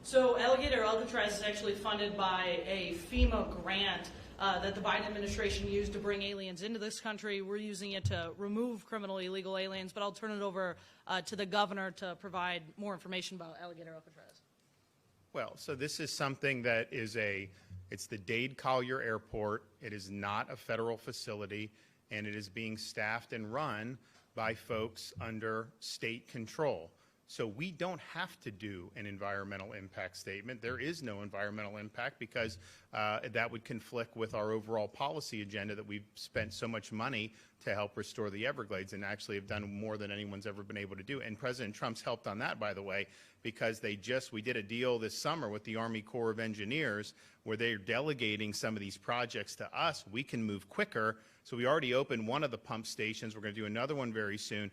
So Alligator Alcatraz is actually funded by a FEMA grant that the Biden administration used to bring aliens into this country. We're using it to remove criminal illegal aliens, but I'll turn it over to the governor to provide more information about Alligator Alcatraz. Well, so this is something that is it's the Dade Collier Airport. It is not a federal facility, and it is being staffed and run by folks under state control. So we don't have to do an environmental impact statement. There is no environmental impact because that would conflict with our overall policy agenda that we've spent so much money to help restore the Everglades, and actually have done more than anyone's ever been able to do. And President Trump's helped on that, by the way, because we did a deal this summer with the Army Corps of Engineers where they're delegating some of these projects to us. We can move quicker. So we already opened one of the pump stations. We're going to do another one very soon.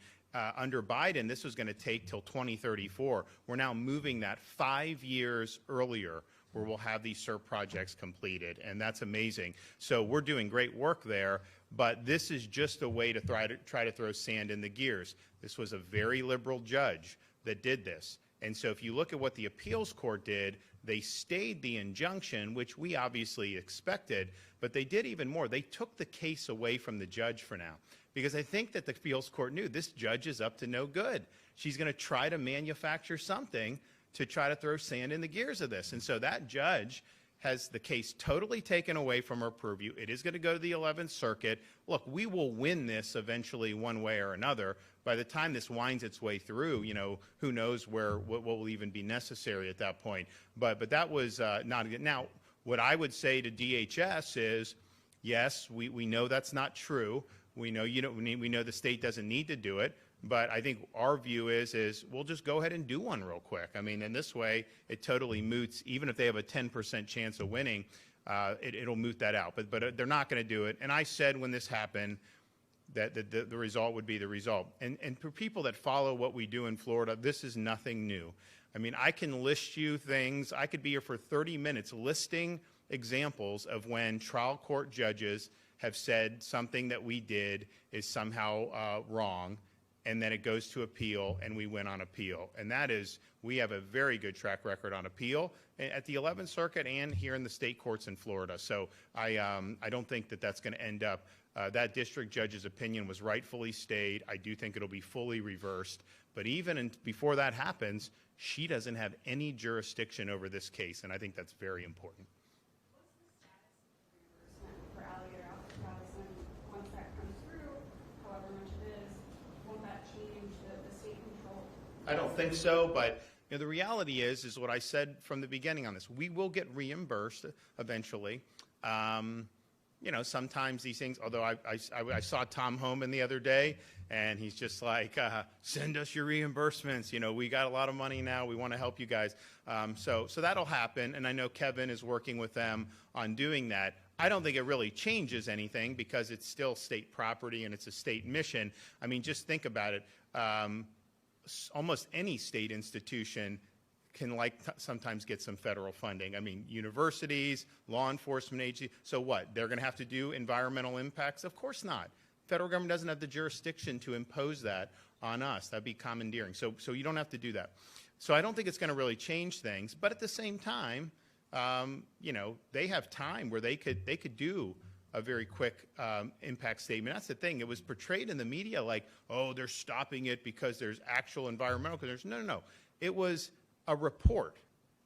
Under Biden, this was going to take till 2034. We're now moving that 5 years earlier, where we'll have these SERP projects completed, and that's amazing. So we're doing great work there, but this is just a way to try to throw sand in the gears. This was a very liberal judge that did this. And so if you look at what the appeals court did, they stayed the injunction, which we obviously expected, but they did even more. They took the case away from the judge for now, because I think that the appeals court knew this judge is up to no good. She's going to try to manufacture something to try to throw sand in the gears of this. And so that judge has the case totally taken away from her purview. It is going to go to the 11th Circuit. Look, we will win this eventually one way or another. By the time this winds its way through, who knows what will even be necessary at that point. But that was not good. Now, what I would say to DHS is, yes, we know that's not true. We know we know the state doesn't need to do it. But I think our view is we'll just go ahead and do one real quick. I mean, in this way, it totally moots, even if they have a 10% chance of winning, it'll moot that out. But they're not going to do it. And I said when this happened that the result would be the result. And for people that follow what we do in Florida, this is nothing new. I mean, I can list you things. I could be here for 30 minutes listing examples of when trial court judges have said something that we did is somehow wrong, and then it goes to appeal, and we win on appeal. And that is, we have a very good track record on appeal at the 11th Circuit and here in the state courts in Florida. So I don't think that that's going to end up. That district judge's opinion was rightfully stayed. I do think it'll be fully reversed. But even before that happens, she doesn't have any jurisdiction over this case, and I think that's very important. I don't think so, but the reality is what I said from the beginning on this. We will get reimbursed eventually. Sometimes these things, although I saw Tom Homan the other day, and he's just like, send us your reimbursements. We got a lot of money now. We want to help you guys. So that'll happen, and I know Kevin is working with them on doing that. I don't think it really changes anything because it's still state property and it's a state mission. I mean, just think about it. Almost any state institution can sometimes get some federal funding. I mean, universities, law enforcement agencies. So what? They're going to have to do environmental impacts? Of course not. Federal government doesn't have the jurisdiction to impose that on us. That'd be commandeering. So you don't have to do that. So I don't think it's going to really change things. But at the same time, they have time where they could do a very quick impact statement. That's the thing. It was portrayed in the media like, oh, they're stopping it because there's actual environmental concerns. No. It was a report.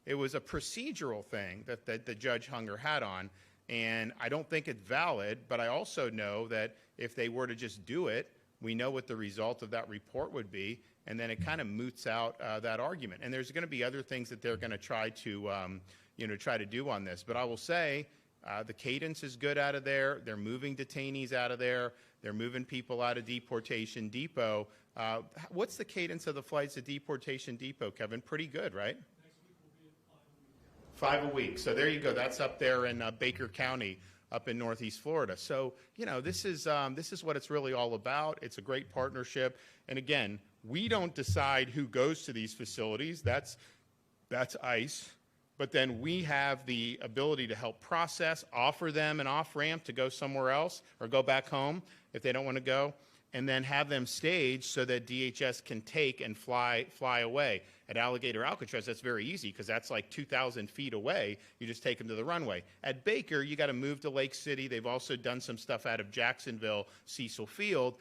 It was a procedural thing that the judge hung her hat on, and I don't think it's valid, but I also know that if they were to just do it, we know what the result of that report would be, and then it kind of moots out that argument. And there's going to be other things that they're going to try to do on this. But I will say, the cadence is good out of there. They're moving detainees out of there. They're moving people out of Deportation Depot. What's the cadence of the flights to Deportation Depot, Kevin? Pretty good, right? Next week will be at 5 a week. 5 a week. So there you go. That's up there in Baker County, up in Northeast Florida. So this is what it's really all about. It's a great partnership. And again, we don't decide who goes to these facilities. That's ICE. But then we have the ability to help process, offer them an off-ramp to go somewhere else or go back home if they don't want to go. and then have them staged so that DHS can take and fly away. At Alligator Alcatraz, that's very easy because that's like 2,000 feet away. You just take them to the runway. At Baker, you got to move to Lake City. They've also done some stuff out of Jacksonville, Cecil Field.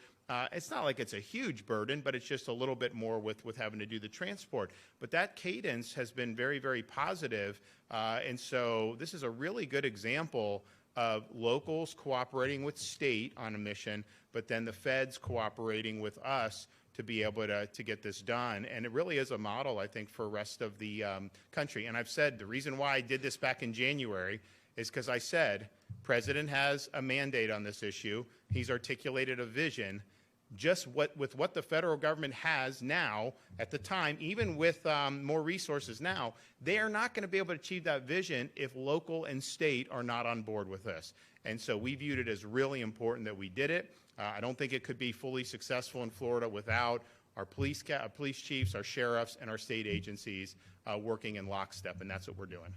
It's not like it's a huge burden, but it's just a little bit more with having to do the transport. But that cadence has been very, very positive. And so this is a really good example of locals cooperating with state on a mission, but then the feds cooperating with us to be able to get this done. And it really is a model, I think, for the rest of the country. And I've said the reason why I did this back in January is because I said, President has a mandate on this issue. He's articulated a vision. Just with what the federal government has now, at the time, even with more resources now, they are not going to be able to achieve that vision if local and state are not on board with this. And so we viewed it as really important that we did it. I don't think it could be fully successful in Florida without our police chiefs, our sheriffs, and our state agencies working in lockstep, and that's what we're doing.